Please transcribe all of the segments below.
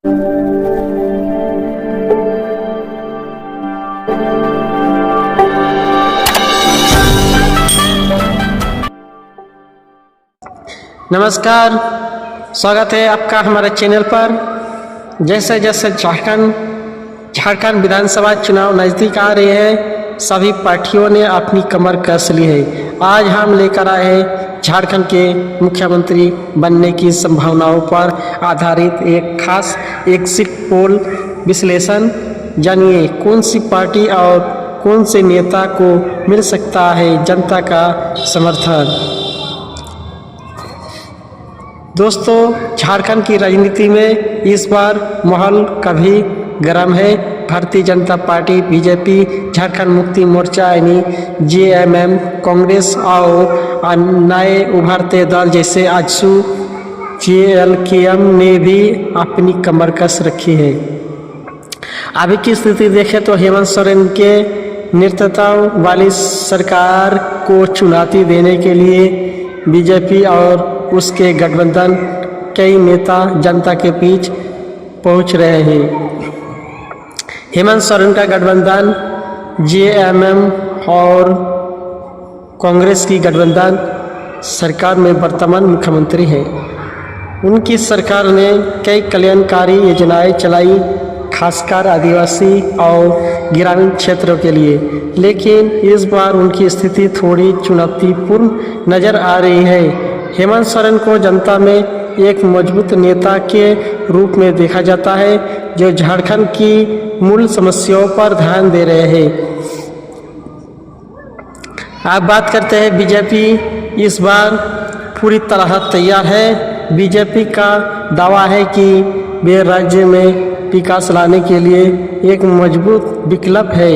नमस्कार, स्वागत है आपका हमारे चैनल पर। जैसे जैसे झारखंड विधानसभा चुनाव नज़दीक आ रहे हैं, सभी पार्टियों ने अपनी कमर कस ली है। आज हम लेकर आए हैं झारखंड के मुख्यमंत्री बनने की संभावनाओं पर आधारित एक खास एग्जिट पोल विश्लेषण। जानिए कौन सी पार्टी और कौन से नेता को मिल सकता है जनता का समर्थन। दोस्तों, झारखंड की राजनीति में इस बार माहौल काफ़ी गर्म है। भारतीय जनता पार्टी, बीजेपी, झारखंड मुक्ति मोर्चा यानी जेएमएम, कांग्रेस और नए उभरते दल जैसे आजसू, जेएलकेएम ने भी अपनी कमर कस रखी है। अभी की स्थिति देखें तो हेमंत सोरेन के नेतृत्व वाली सरकार को चुनौती देने के लिए बीजेपी और उसके गठबंधन कई नेता जनता के बीच पहुंच रहे हैं। हेमंत सोरेन का गठबंधन जेएमएम और कांग्रेस की गठबंधन सरकार में वर्तमान मुख्यमंत्री है। उनकी सरकार ने कई कल्याणकारी योजनाएं चलाई, खासकर आदिवासी और ग्रामीण क्षेत्रों के लिए। लेकिन इस बार उनकी स्थिति थोड़ी चुनौतीपूर्ण नज़र आ रही है। हेमंत सोरेन को जनता में एक मजबूत नेता के रूप में देखा जाता है, जो झारखंड की मूल समस्याओं पर ध्यान दे रहे हैं। आप बात करते हैं बीजेपी। इस बार पूरी तरह तैयार है। बीजेपी का दावा है कि वे राज्य में विकास लाने के लिए एक मजबूत विकल्प है।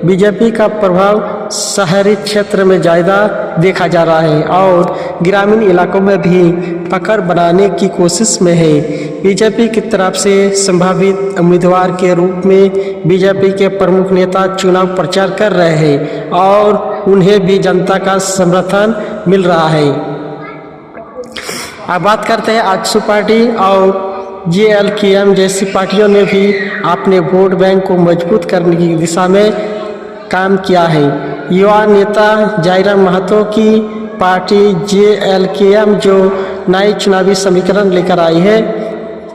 बीजेपी का प्रभाव शहरी क्षेत्र में ज़्यादा देखा जा रहा है और ग्रामीण इलाकों में भी पकड़ बनाने की कोशिश में है। बीजेपी की तरफ से संभावित उम्मीदवार के रूप में बीजेपी के प्रमुख नेता चुनाव प्रचार कर रहे हैं और उन्हें भी जनता का समर्थन मिल रहा है। अब बात करते हैं आजसू पार्टी और जेएलकेएम जैसी पार्टियों ने भी अपने वोट बैंक को मजबूत करने की दिशा में काम किया है। युवा नेता जयराम महतो की पार्टी जेएलकेएम जो नई चुनावी समीकरण लेकर आई है,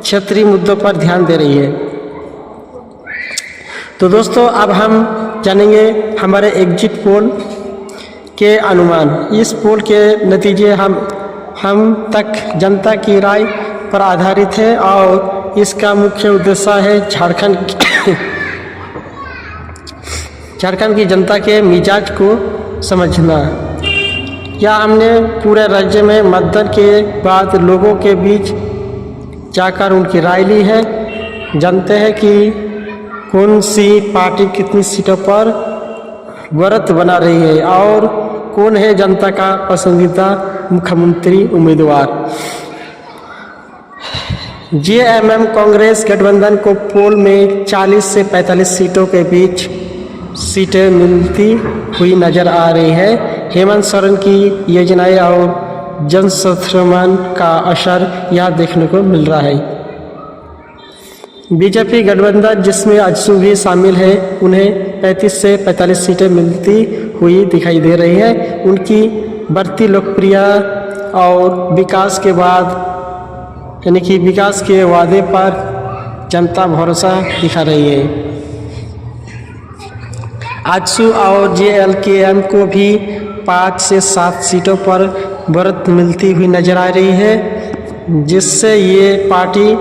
क्षेत्रीय मुद्दों पर ध्यान दे रही है। तो दोस्तों, अब हम जानेंगे हमारे एग्जिट पोल के अनुमान। इस पोल के नतीजे हम तक जनता की राय पर आधारित है और इसका मुख्य उद्देश्य है झारखंड की जनता के मिजाज को समझना। या हमने पूरे राज्य में मतदान के बाद लोगों के बीच जाकर उनकी राय ली है। जानते हैं कि कौन सी पार्टी कितनी सीटों पर बढ़त बना रही है और कौन है जनता का पसंदीदा मुख्यमंत्री उम्मीदवार। जेएमएम कांग्रेस गठबंधन को पोल में 40 से 45 सीटों के बीच सीटें मिलती हुई नजर आ रही है। हेमंत सोरेन की योजनाएं और जनसमर्थन का असर यहां देखने को मिल रहा है। बीजेपी गठबंधन जिसमें आजसू भी शामिल है, उन्हें 35 से 45 सीटें मिलती हुई दिखाई दे रही है। उनकी बढ़ती लोकप्रियता और विकास के बाद यानी कि विकास के वादे पर जनता भरोसा दिखा रही है। आजसू और जेएलकेएम को भी 5 से 7 सीटों पर बढ़त मिलती हुई नजर आ रही है, जिससे ये पार्टी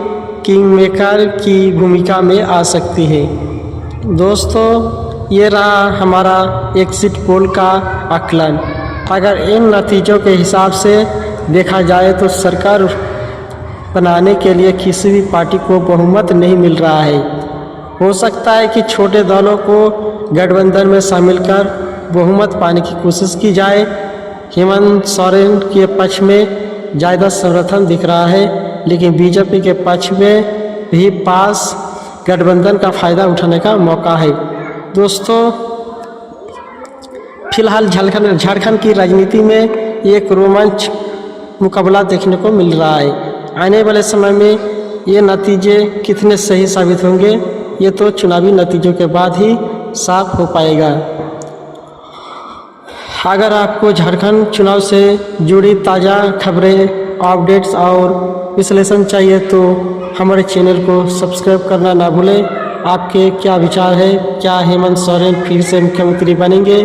किंग मेकर की भूमिका में आ सकती है। दोस्तों, ये रहा हमारा एग्जिट पोल का आकलन। अगर इन नतीजों के हिसाब से देखा जाए तो सरकार बनाने के लिए किसी भी पार्टी को बहुमत नहीं मिल रहा है। हो सकता है कि छोटे दलों को गठबंधन में शामिल कर बहुमत पाने की कोशिश की जाए। हेमंत सोरेन के पक्ष में ज़्यादा समर्थन दिख रहा है, लेकिन बीजेपी के पक्ष में भी पास गठबंधन का फ़ायदा उठाने का मौका है। दोस्तों, फिलहाल झारखंड की राजनीति में एक रोमांच मुकाबला देखने को मिल रहा है। आने वाले समय में ये नतीजे कितने सही साबित होंगे, ये तो चुनावी नतीजों के बाद ही साफ हो पाएगा। अगर आपको झारखंड चुनाव से जुड़ी ताज़ा खबरें, अपडेट्स और विश्लेषण चाहिए तो हमारे चैनल को सब्सक्राइब करना ना भूलें। आपके क्या विचार है? क्या हेमंत सोरेन फिर से मुख्यमंत्री बनेंगे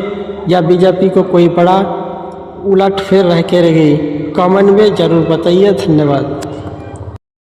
या बीजेपी को कोई बड़ा उलटफेर रह के रहेगी? कमेंट में ज़रूर बताइए। धन्यवाद।